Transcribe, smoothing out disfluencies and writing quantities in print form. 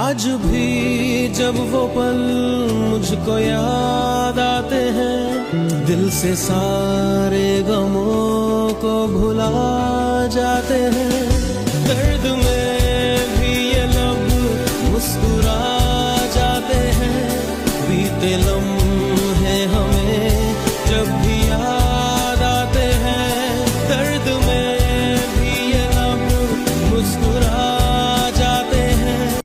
आज भी जब वो पल मुझको याद आते हैं, दिल से सारे गमों को भुला जाते हैं। दर्द में भी ये लब मुस्कुरा जाते हैं, बीते लब